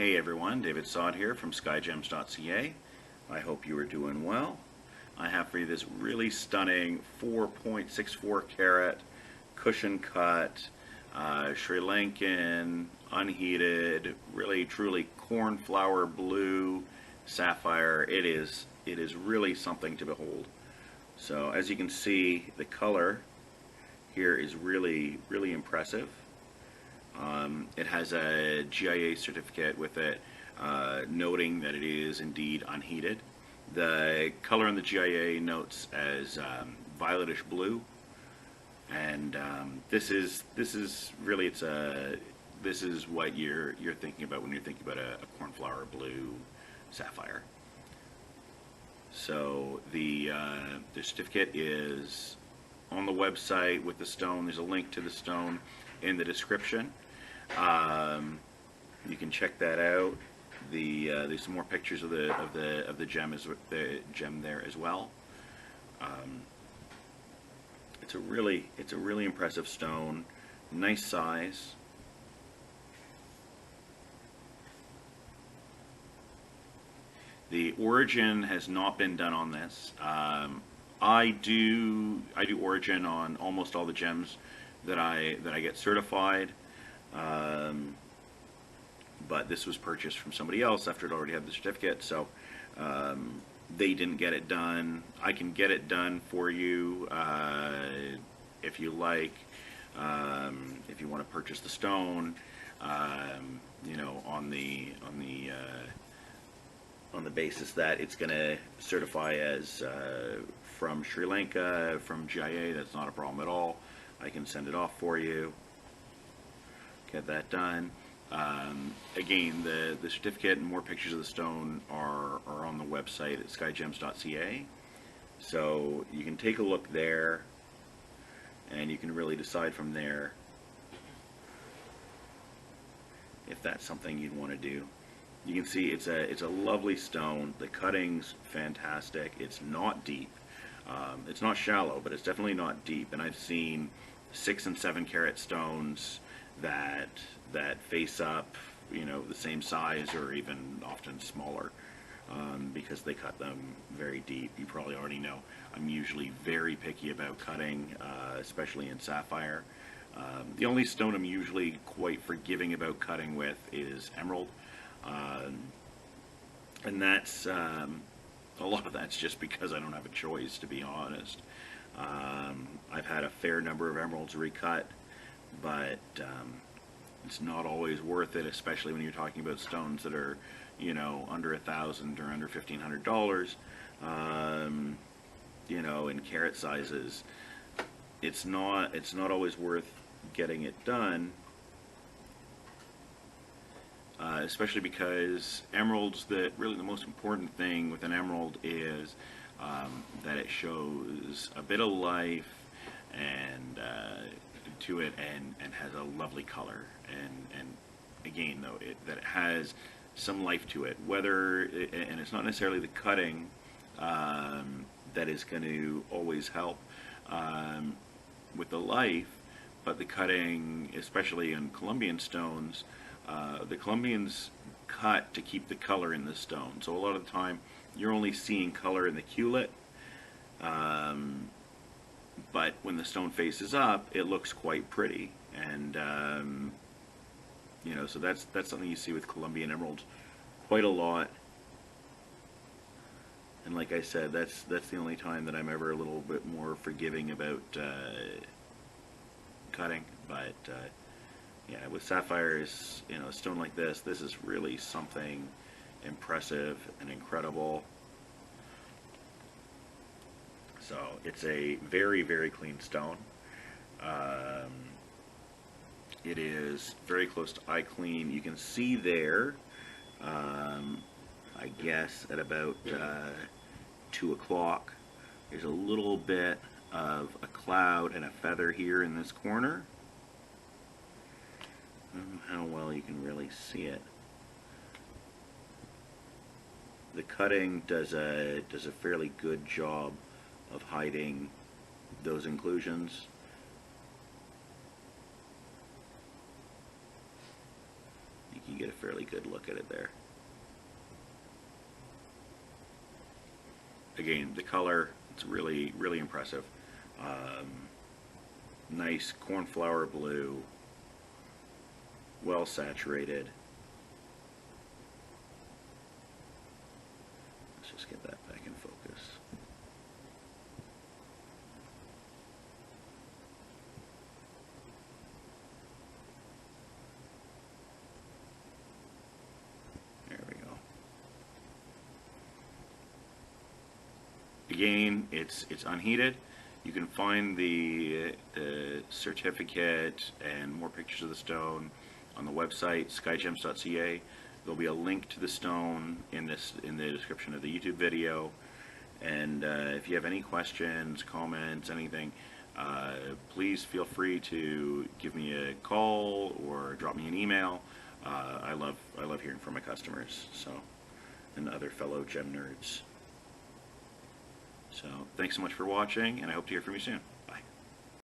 Hey everyone, David Saad here from Skyjems.ca. I hope you are doing well. I have for you this really stunning 4.64 carat cushion cut Sri Lankan unheated, really truly cornflower blue sapphire. It is really something to behold. So as you can see, the color here is really impressive. It has a GIA certificate with it, noting that it is indeed unheated. The color in the GIA notes as violetish blue, and this is really this is what you're thinking about when you're thinking about a cornflower blue sapphire. So the certificate is on the website with the stone. There's a link to the stone in the description. You can check that out. There's some more pictures of the gem there as well. It's a really impressive stone. Nice size. The origin has not been done on this. I do origin on almost all the gems that I get certified. But this was purchased from somebody else after it already had the certificate, so they didn't get it done. I can get it done for you if you like. If you want to purchase the stone, you know, on the basis that it's going to certify as from Sri Lanka, from GIA, that's not a problem at all. I can send it off for you. Get that done. Again, the certificate and more pictures of the stone are on the website at skyjems.ca. So you can take a look there, and you can really decide from there if that's something you'd want to do. You can see it's a lovely stone. The cutting's fantastic. It's not deep. It's not shallow, but it's definitely not deep. And I've seen 6 and 7 carat stones that face up, you know, the same size or even often smaller, because they cut them very deep. You probably already know I'm usually very picky about cutting, especially in sapphire. The only stone I'm usually quite forgiving about cutting with is emerald, and that's a lot of that's just because I don't have a choice, to be honest. I've had a fair number of emeralds recut, but it's not always worth it, especially when you're talking about stones that are, you know, under $1,000 or under $1,500, you know, in carat sizes. It's not always worth getting it done, especially because emeralds, really the most important thing with an emerald is that it shows a bit of life and to it, and has a lovely color, and again though, that it has some life to it, and it's not necessarily the cutting that is going to always help with the life, but the cutting, especially in Colombian stones, the Colombians cut to keep the color in the stone. So a lot of the time you're only seeing color in the culet, but when the stone faces up, it looks quite pretty, and you know, so that's something you see with Colombian emeralds quite a lot. And like I said, that's the only time that I'm ever a little bit more forgiving about cutting. But yeah, with sapphires, you know, a stone like this is really something impressive and incredible. So it's a very clean stone. It is very close to eye clean. You can see there, I guess at about 2 o'clock, there's a little bit of a cloud and a feather here in this corner. I don't know how well you can really see it. The cutting does a fairly good job of hiding those inclusions. You can get a fairly good look at it there. Again, the color, it's really, really impressive. Nice cornflower blue, well saturated. Let's just get that back in focus. There we go. Again, it's unheated. You can find the certificate and more pictures of the stone on the website skyjems.ca. There'll be a link to the stone in the description of the YouTube video. And if you have any questions, comments, anything, please feel free to give me a call or drop me an email. I love hearing from my customers, so, and other fellow gem nerds. So thanks so much for watching, and I hope to hear from you soon.